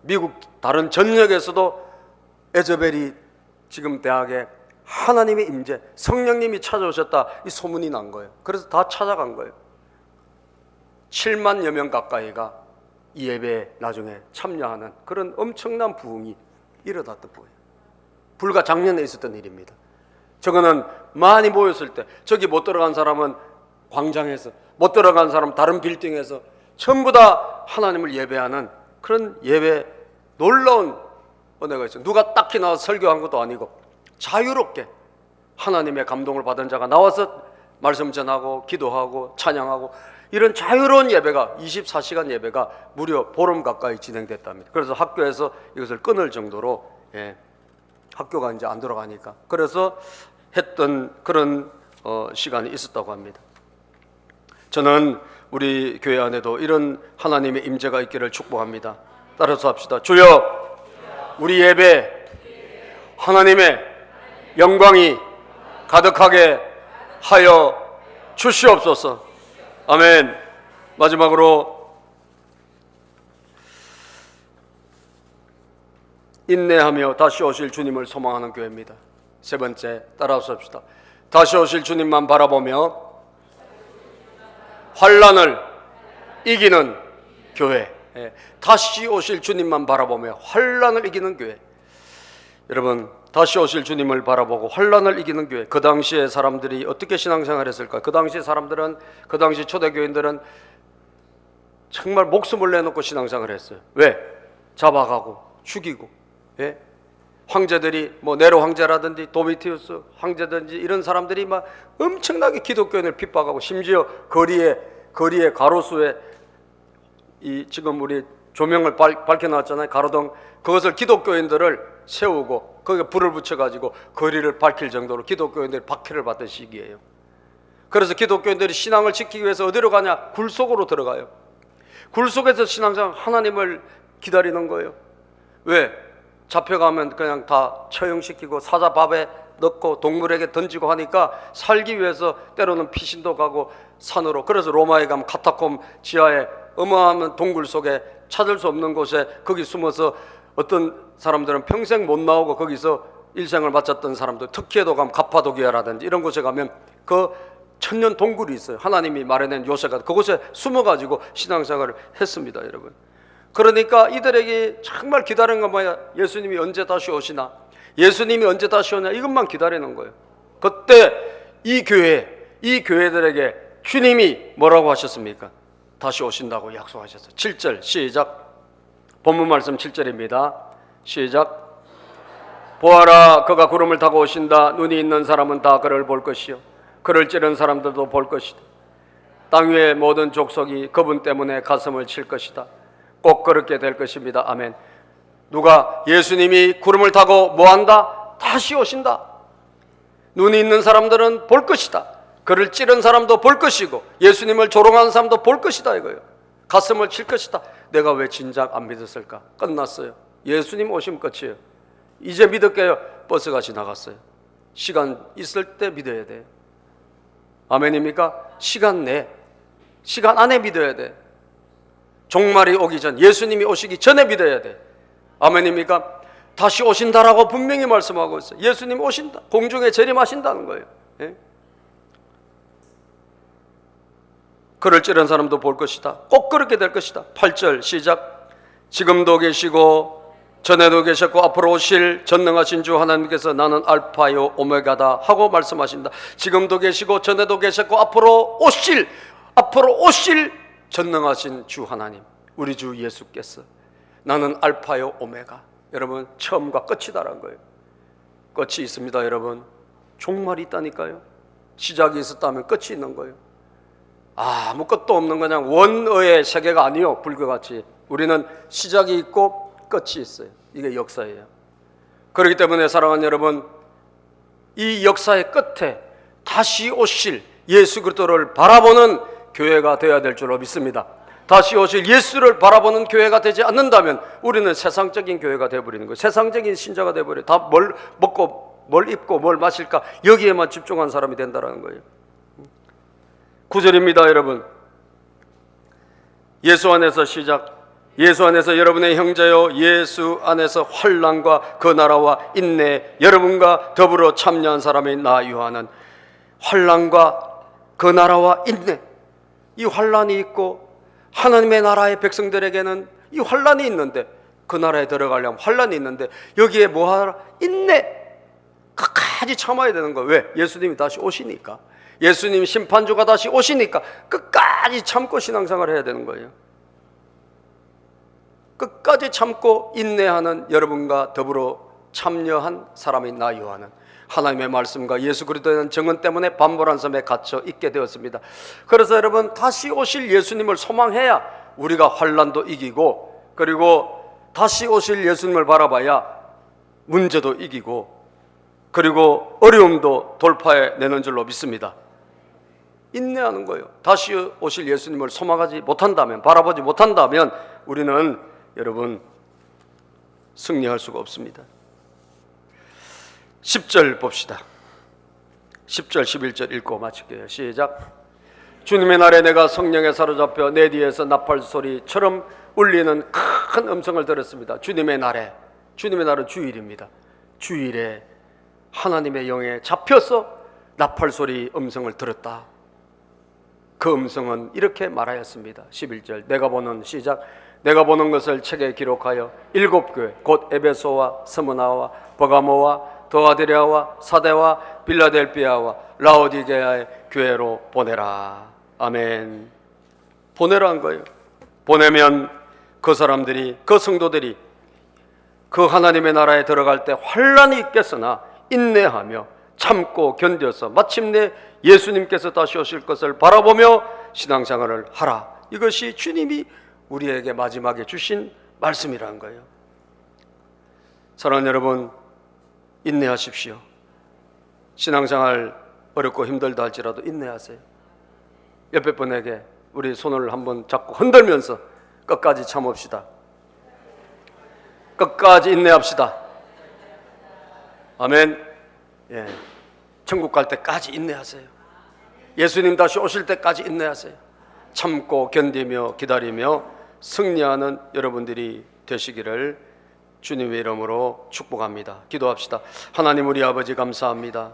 Speaker 1: 미국 다른 전역에서도 에저벨이 지금 대학에 하나님의 임재, 성령님이 찾아오셨다 이 소문이 난 거예요. 그래서 다 찾아간 거예요. 7만여 명 가까이가 이 예배에 나중에 참여하는 그런 엄청난 부흥이 일어났던 거예요. 불과 작년에 있었던 일입니다. 저거는 많이 모였을 때, 저기 못 들어간 사람은 광장에서, 못 들어간 사람은 다른 빌딩에서 전부 다 하나님을 예배하는 그런 예배, 놀라운 은혜가 있어요. 누가 딱히 나와서 설교한 것도 아니고 자유롭게 하나님의 감동을 받은 자가 나와서 말씀 전하고 기도하고 찬양하고 이런 자유로운 예배가 24시간 예배가 무려 보름 가까이 진행됐답니다. 그래서 학교에서 이것을 끊을 정도로 학교가 이제 안 돌아가니까 그래서 했던 그런 시간이 있었다고 합니다. 저는 우리 교회 안에도 이런 하나님의 임재가 있기를 축복합니다. 따라서 합시다. 주여, 우리 예배 하나님의 영광이 가득하게 하여 주시옵소서. 아멘. 마지막으로 인내하며 다시 오실 주님을 소망하는 교회입니다. 세 번째, 따라서 합시다. 다시 오실 주님만 바라보며 환난을 이기는 교회. 다시 오실 주님만 바라보며 환난을 이기는 교회. 여러분, 다시 오실 주님을 바라보고 환난을 이기는 교회. 그 당시에 사람들이 어떻게 신앙생활 했을까? 그 당시 사람들은, 그 당시 초대교인들은 정말 목숨을 내놓고 신앙생활을 했어요. 왜? 잡아가고 죽이고, 황제들이 뭐 네로 황제라든지 도미티우스 황제든지 이런 사람들이 막 엄청나게 기독교인을 핍박하고, 심지어 거리에 가로수에 이 지금 우리 조명을 밝혀놨잖아요. 가로등. 그것을 기독교인들을 세우고 거기에 불을 붙여가지고 거리를 밝힐 정도로 기독교인들이 박해를 받던 시기예요. 그래서 기독교인들이 신앙을 지키기 위해서 어디로 가냐? 굴 속으로 들어가요. 굴 속에서 신앙생활, 하나님을 기다리는 거예요. 왜? 잡혀가면 그냥 다 처형시키고 사자밥에 넣고 동물에게 던지고 하니까 살기 위해서 때로는 피신도 가고 산으로, 그래서 로마에 가면 카타콤 지하에 어마어마한 동굴 속에 찾을 수 없는 곳에 거기 숨어서 어떤 사람들은 평생 못 나오고 거기서 일생을 마쳤던 사람들, 터키에도 가면 가파도기아라든지 이런 곳에 가면 그 천년 동굴이 있어요. 하나님이 마련한 요새가 그곳에 숨어가지고 신앙생활을 했습니다, 여러분. 그러니까 이들에게 정말 기다리는 건 뭐야? 예수님이 언제 다시 오시나? 예수님이 언제 다시 오냐? 이것만 기다리는 거예요. 그때 이 교회들에게 주님이 뭐라고 하셨습니까? 다시 오신다고 약속하셨어요. 7절 시작. 본문 말씀 7절입니다. 시작. 보아라, 그가 구름을 타고 오신다. 눈이 있는 사람은 다 그를 볼 것이요, 그를 찌른 사람들도 볼 것이다. 땅 위의 모든 족속이 그분 때문에 가슴을 칠 것이다. 꼭 그렇게 될 것입니다. 아멘. 누가? 예수님이 구름을 타고 뭐한다? 다시 오신다. 눈이 있는 사람들은 볼 것이다. 그를 찌른 사람도 볼 것이고 예수님을 조롱하는 사람도 볼 것이다 이거예요. 가슴을 칠 것이다. 내가 왜 진작 안 믿었을까? 끝났어요. 예수님 오시면 끝이에요. 이제 믿을게요. 버스가 지나갔어요. 시간 있을 때 믿어야 돼요. 아멘입니까? 시간 안에 믿어야 돼. 종말이 오기 전, 예수님이 오시기 전에 믿어야 돼. 아멘입니까? 다시 오신다라고 분명히 말씀하고 있어요. 예수님 오신다. 공중에 재림하신다는 거예요. 그를 찌른 사람도 볼 것이다. 꼭 그렇게 될 것이다. 8절 시작. 지금도 계시고 전에도 계셨고 앞으로 오실 전능하신 주 하나님께서 나는 알파요 오메가다 하고 말씀하신다. 지금도 계시고 전에도 계셨고 앞으로 오실 전능하신 주 하나님, 우리 주 예수께서 나는 알파요 오메가. 여러분, 처음과 끝이다라는 거예요. 끝이 있습니다. 여러분, 종말이 있다니까요. 시작이 있었다면 끝이 있는 거예요. 아무것도 없는 그냥 원어의 세계가 아니요. 불교같이 우리는 시작이 있고 끝이 있어요. 이게 역사예요. 그렇기 때문에 사랑하는 여러분, 이 역사의 끝에 다시 오실 예수 그리스도를 바라보는 교회가 되어야 될 줄로 믿습니다. 다시 오실 예수를 바라보는 교회가 되지 않는다면 우리는 세상적인 교회가 되어버리는 거예요. 세상적인 신자가 되어버려요. 다 뭘 먹고 뭘 입고 뭘 마실까, 여기에만 집중한 사람이 된다는 거예요. 9절입니다. 여러분, 예수 안에서 시작. 예수 안에서 여러분의 형제요, 예수 안에서 환난과 그 나라와 인내 여러분과 더불어 참여한 사람이 나 요한은 환난과 그 나라와 인내, 이 환난이 있고 하나님의 나라의 백성들에게는 이 환난이 있는데, 그 나라에 들어가려면 환난이 있는데 여기에 뭐하라? 인내, 끝까지 참아야 되는 거예요. 왜? 예수님이 다시 오시니까. 예수님 심판주가 다시 오시니까 끝까지 참고 신앙생활을 해야 되는 거예요. 끝까지 참고 인내하는 여러분과 더불어 참여한 사람이 나 요한은 하나님의 말씀과 예수 그리스도에 대한 증언 때문에 반벌한 섬에 갇혀 있게 되었습니다. 그래서 여러분, 다시 오실 예수님을 소망해야 우리가 환난도 이기고, 그리고 다시 오실 예수님을 바라봐야 문제도 이기고, 그리고 어려움도 돌파해내는 줄로 믿습니다. 인내하는 거예요. 다시 오실 예수님을 소망하지 못한다면, 바라보지 못한다면 우리는 여러분 승리할 수가 없습니다. 10절 봅시다. 10절 11절 읽고 마칠게요. 시작. 주님의 날에 내가 성령에 사로잡혀 내 뒤에서 나팔 소리처럼 울리는 큰 음성을 들었습니다. 주님의 날에, 주님의 날은 주일입니다. 주일에 하나님의 영에 잡혀서 나팔 소리 음성을 들었다. 그 음성은 이렇게 말하였습니다. 11절 내가 보는 시작. 내가 보는 것을 책에 기록하여 7교회 곧 에베소와 스무나와 버가모와 도아디랴와 사데와 빌라델비아와 라오디게아의 교회로 보내라. 아멘. 보내라는 거예요. 보내면 그 사람들이, 그 성도들이 그 하나님의 나라에 들어갈 때 환난이 있겠으나 인내하며 참고 견뎌서 마침내 예수님께서 다시 오실 것을 바라보며 신앙생활을 하라. 이것이 주님이 우리에게 마지막에 주신 말씀이라는 거예요. 사랑하는 여러분, 인내하십시오. 신앙생활 어렵고 힘들다 할지라도 인내하세요. 옆에 분에게 우리 손을 한번 잡고 흔들면서 끝까지 참읍시다. 끝까지 인내합시다. 아멘. 예. 천국 갈 때까지 인내하세요. 예수님 다시 오실 때까지 인내하세요. 참고 견디며 기다리며 승리하는 여러분들이 되시기를 주님의 이름으로 축복합니다. 기도합시다. 하나님 우리 아버지 감사합니다.